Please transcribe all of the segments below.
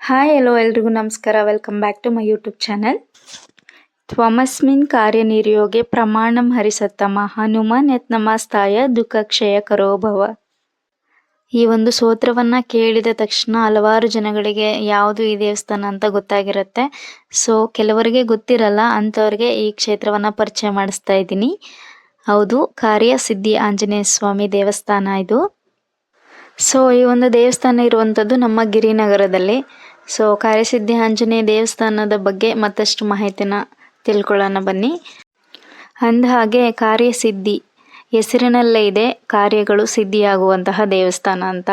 Hi ಎಲ್ಲೋ ಎಲ್ರಿಗೂ ನಮಸ್ಕಾರ. Welcome back to my YouTube channel. ತ್ವಮಸ್ಮಿನ್ ಕಾರ್ಯನಿರ್ಯೋಗೆ ಪ್ರಮಾಣಂ ಹರಿಸತ್ತಮ ಹನುಮಾನ್ ಯತ್ನಮಸ್ತಾಯ ದುಃಖಕ್ಷಯ ಕರೋ ಭವ. ಈ ಒಂದು ಸ್ತೋತ್ರವನ್ನು ಕೇಳಿದ ತಕ್ಷಣ ಹಲವಾರು ಜನಗಳಿಗೆ ಯಾವುದು ಈ ದೇವಸ್ಥಾನ ಅಂತ ಗೊತ್ತಾಗಿರುತ್ತೆ. ಸೊ ಕೆಲವರಿಗೆ ಗೊತ್ತಿರಲ್ಲ, ಅಂಥವ್ರಿಗೆ ಈ ಕ್ಷೇತ್ರವನ್ನು ಪರಿಚಯ ಮಾಡಿಸ್ತಾ ಇದ್ದೀನಿ. ಹೌದು, ಕಾರ್ಯಸಿದ್ಧಿ ಆಂಜನೇಯ ಸ್ವಾಮಿ ದೇವಸ್ಥಾನ ಇದು. ಸೊ ಈ ಒಂದು ದೇವಸ್ಥಾನ ಇರುವಂಥದ್ದು ನಮ್ಮ ಗಿರಿನಗರದಲ್ಲಿ. ಸೊ ಕಾರ್ಯಸಿದ್ಧಿ ಆಂಜನೇಯ ದೇವಸ್ಥಾನದ ಬಗ್ಗೆ ಮತ್ತಷ್ಟು ಮಾಹಿತಿನ ತಿಳ್ಕೊಳ್ಳೋಣ ಬನ್ನಿ. ಅಂದಹಾಗೆ ಕಾರ್ಯಸಿದ್ಧಿ ಹೆಸರಿನಲ್ಲೇ ಇದೆ, ಕಾರ್ಯಗಳು ಸಿದ್ಧಿಯಾಗುವಂತಹ ದೇವಸ್ಥಾನ ಅಂತ.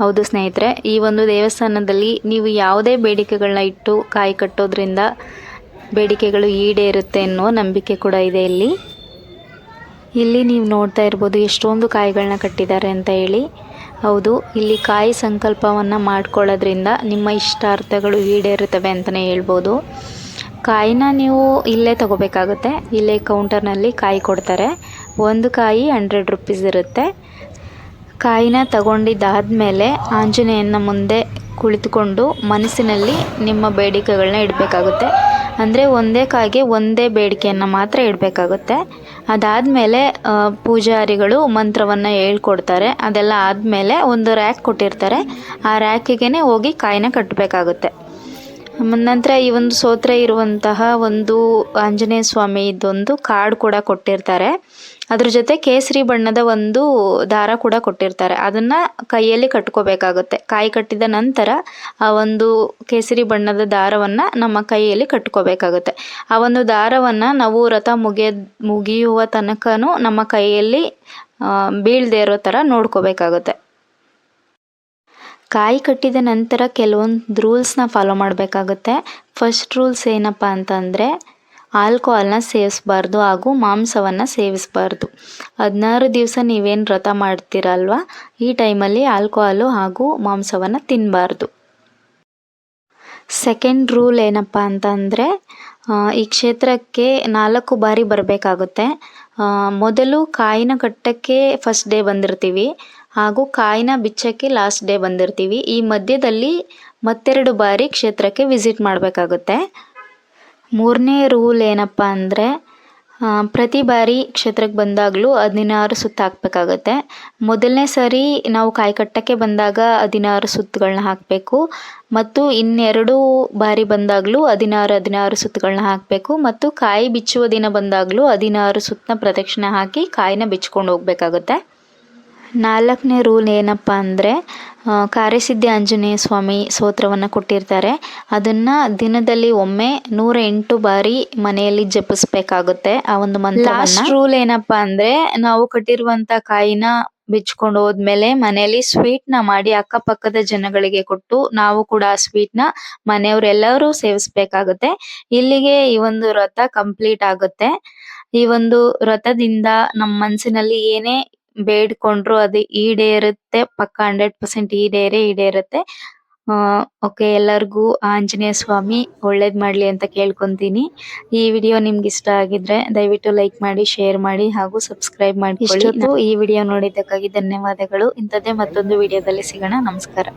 ಹೌದು ಸ್ನೇಹಿತರೆ, ಈ ಒಂದು ದೇವಸ್ಥಾನದಲ್ಲಿ ನೀವು ಯಾವುದೇ ಬೇಡಿಕೆಗಳನ್ನ ಇಟ್ಟು ಕಾಯಿ ಕಟ್ಟೋದ್ರಿಂದ ಬೇಡಿಕೆಗಳು ಈಡೇರುತ್ತೆ ಅನ್ನೋ ನಂಬಿಕೆ ಕೂಡ ಇದೆ ಇಲ್ಲಿ ನೀವು ನೋಡ್ತಾ ಇರ್ಬೋದು ಎಷ್ಟೊಂದು ಕಾಯಿಗಳನ್ನ ಕಟ್ಟಿದ್ದಾರೆ ಅಂತ ಹೇಳಿ. ಹೌದು, ಇಲ್ಲಿ ಕಾಯಿ ಸಂಕಲ್ಪವನ್ನು ಮಾಡ್ಕೊಳ್ಳೋದ್ರಿಂದ ನಿಮ್ಮ ಇಷ್ಟಾರ್ಥಗಳು ಈಡೇರುತ್ತವೆ ಅಂತಲೇ ಹೇಳ್ಬೋದು. ಕಾಯಿನ ನೀವು ಇಲ್ಲೇ ತಗೋಬೇಕಾಗುತ್ತೆ. ಇಲ್ಲೇ ಕೌಂಟರ್ನಲ್ಲಿ ಕಾಯಿ ಕೊಡ್ತಾರೆ. ಒಂದು ಕಾಯಿ 100 ರೂಪೀಸ್ ಇರುತ್ತೆ. ಕಾಯಿನ ತಗೊಂಡಿದ್ದಾದಮೇಲೆ ಆಂಜನೇಯನ ಮುಂದೆ ಕುಳಿತುಕೊಂಡು ಮನಸ್ಸಿನಲ್ಲಿ ನಿಮ್ಮ ಬೇಡಿಕೆಗಳನ್ನ ಇಡಬೇಕಾಗುತ್ತೆ. ಅಂದರೆ ಒಂದೇ ಕಾಯಿಗೆ ಒಂದೇ ಬೇಡಿಕೆಯನ್ನು ಮಾತ್ರ ಇಡಬೇಕಾಗುತ್ತೆ. ಅದಾದಮೇಲೆ ಪೂಜಾರಿಗಳು ಮಂತ್ರವನ್ನು ಹೇಳ್ಕೊಡ್ತಾರೆ. ಅದೆಲ್ಲ ಆದಮೇಲೆ ಒಂದು ರ್ಯಾಕ್ ಕೊಟ್ಟಿರ್ತಾರೆ. ಆ ರ್ಯಾಕಿಗೆ ಹೋಗಿ ಕಾಯಿನ ಕಟ್ಟಬೇಕಾಗುತ್ತೆ. ನಂತರ ಈ ಒಂದು ಸ್ತೋತ್ರ ಇರುವಂತಹ ಒಂದು ಆಂಜನೇಯ ಸ್ವಾಮಿ ಇದೊಂದು ಕಾರ್ಡ್ ಕೂಡ ಕೊಟ್ಟಿರ್ತಾರೆ. ಅದ್ರ ಜೊತೆ ಕೇಸರಿ ಬಣ್ಣದ ಒಂದು ದಾರ ಕೂಡ ಕೊಟ್ಟಿರ್ತಾರೆ. ಅದನ್ನು ಕೈಯಲ್ಲಿ ಕಟ್ಕೋಬೇಕಾಗುತ್ತೆ. ಕಾಯಿ ಕಟ್ಟಿದ ನಂತರ ಆ ಒಂದು ಕೇಸರಿ ಬಣ್ಣದ ದಾರವನ್ನು ನಮ್ಮ ಕೈಯಲ್ಲಿ ಕಟ್ಕೋಬೇಕಾಗುತ್ತೆ. ಆ ಒಂದು ದಾರವನ್ನು ನಾವು ವ್ರತ ಮುಗಿಯುವ ತನಕನೂ ನಮ್ಮ ಕೈಯಲ್ಲಿ ಬೀಳದೇ ಇರೋ ಥರ ನೋಡ್ಕೋಬೇಕಾಗುತ್ತೆ. ಕಾಯಿ ಕಟ್ಟಿದ ನಂತರ ಕೆಲವೊಂದು ರೂಲ್ಸ್ನ ಫಾಲೋ ಮಾಡಬೇಕಾಗುತ್ತೆ. ಫಸ್ಟ್ ರೂಲ್ಸ್ ಏನಪ್ಪ ಅಂತಂದರೆ ಆಲ್ಕೋಹಾಲ್ನ ಸೇವಿಸಬಾರ್ದು ಹಾಗೂ ಮಾಂಸವನ್ನು ಸೇವಿಸಬಾರ್ದು. 16 ದಿವಸ ನೀವೇನು ವ್ರತ ಮಾಡ್ತೀರಲ್ವ, ಈ ಟೈಮಲ್ಲಿ ಆಲ್ಕೋಹಾಲು ಹಾಗೂ ಮಾಂಸವನ್ನು ತಿನ್ನಬಾರ್ದು. ಸೆಕೆಂಡ್ ರೂಲ್ ಏನಪ್ಪ ಅಂತಂದರೆ ಈ ಕ್ಷೇತ್ರಕ್ಕೆ 4 ಬಾರಿ ಬರಬೇಕಾಗುತ್ತೆ. ಮೊದಲು ಕಾಯಿನ ಕಟ್ಟಕ್ಕೆ ಫಸ್ಟ್ ಡೇ ಬಂದಿರ್ತೀವಿ ಹಾಗೂ ಕಾಯಿನ ಬಿಚ್ಚಕ್ಕೆ ಲಾಸ್ಟ್ ಡೇ ಬಂದಿರ್ತೀವಿ. ಈ ಮಧ್ಯದಲ್ಲಿ ಮತ್ತೆರಡು ಬಾರಿ ಕ್ಷೇತ್ರಕ್ಕೆ ವಿಸಿಟ್ ಮಾಡಬೇಕಾಗುತ್ತೆ. ಮೂರನೇ ರೂಲ್ ಏನಪ್ಪ ಅಂದರೆ ಪ್ರತಿ ಬಾರಿ ಕ್ಷೇತ್ರಕ್ಕೆ ಬಂದಾಗಲೂ 16 ಸುತ್ತು ಹಾಕಬೇಕಾಗತ್ತೆ. ಮೊದಲನೇ ಸರಿ ನಾವು ಕಾಯಿ ಕಟ್ಟಕ್ಕೆ ಬಂದಾಗ 16 ಸುತ್ತುಗಳನ್ನ ಹಾಕಬೇಕು ಮತ್ತು ಇನ್ನೆರಡು ಬಾರಿ ಬಂದಾಗಲೂ 16 ಸುತ್ತುಗಳನ್ನ ಹಾಕಬೇಕು ಮತ್ತು ಕಾಯಿ ಬಿಚ್ಚುವ ದಿನ ಬಂದಾಗಲೂ 16 ಸುತ್ತನ್ನ ಪ್ರದಕ್ಷಿಣೆ ಹಾಕಿ ಕಾಯಿನ ಬಿಚ್ಕೊಂಡು ಹೋಗಬೇಕಾಗುತ್ತೆ. 4ನೇ ರೂಲ್ ಏನಪ್ಪ ಅಂದರೆ ಕಾರ್ಯಸಿದ್ಧಿ ಆಂಜನೇಯ ಸ್ವಾಮಿ ಸ್ತೋತ್ರವನ್ನು ಕೊಟ್ಟಿರ್ತಾರೆ. ಅದನ್ನು ದಿನದಲ್ಲಿ ಒಮ್ಮೆ 108 ಬಾರಿ ಮನೆಯಲ್ಲಿ ಜಪಿಸ್ಬೇಕಾಗುತ್ತೆ ಆ ಒಂದು ಮಂತ್ರವನ್ನು. ಲಾಸ್ಟ್ ರೂಲ್ ಏನಪ್ಪ ಅಂದರೆ ನಾವು ಕಟ್ಟಿರುವಂಥ ಕಾಯಿನ ಬಿಚ್ಕೊಂಡು ಹೋದ್ಮೇಲೆ ಮನೆಯಲ್ಲಿ ಸ್ವೀಟ್ನ ಮಾಡಿ ಅಕ್ಕಪಕ್ಕದ ಜನಗಳಿಗೆ ಕೊಟ್ಟು ನಾವು ಕೂಡ ಆ ಸ್ವೀಟ್ನ ಮನೆಯವರೆಲ್ಲರೂ ಸೇವಿಸ್ಬೇಕಾಗುತ್ತೆ. ಇಲ್ಲಿಗೆ ಈ ಒಂದು ವ್ರತ ಕಂಪ್ಲೀಟ್ ಆಗುತ್ತೆ. ಈ ಒಂದು ವ್ರತದಿಂದ ನಮ್ಮ ಮನಸ್ಸಿನಲ್ಲಿ ಏನೇ ಬೇಡ್ಕೊಂಡ್ರು ಅದು ಈಡೇರುತ್ತೆ, ಪಕ್ಕ 100% ಈಡೇರುತ್ತೆ. ಓಕೆ, ಎಲ್ಲರಿಗೂ ಆಂಜನೇಯ ಸ್ವಾಮಿ ಒಳ್ಳೇದು ಮಾಡಲಿ ಅಂತ ಕೇಳ್ಕೊತೀನಿ. ಈ ವಿಡಿಯೋ ನಿಮ್ಗೆ ಇಷ್ಟ ಆಗಿದ್ರೆ ದಯವಿಟ್ಟು ಲೈಕ್ ಮಾಡಿ, ಶೇರ್ ಮಾಡಿ ಹಾಗೂ ಸಬ್ಸ್ಕ್ರೈಬ್ ಮಾಡಿ. ಈ ವಿಡಿಯೋ ನೋಡಿದ್ದಕ್ಕಾಗಿ ಧನ್ಯವಾದಗಳು. ಇಂಥದ್ದೇ ಮತ್ತೊಂದು ವಿಡಿಯೋದಲ್ಲಿ ಸಿಗೋಣ. ನಮಸ್ಕಾರ.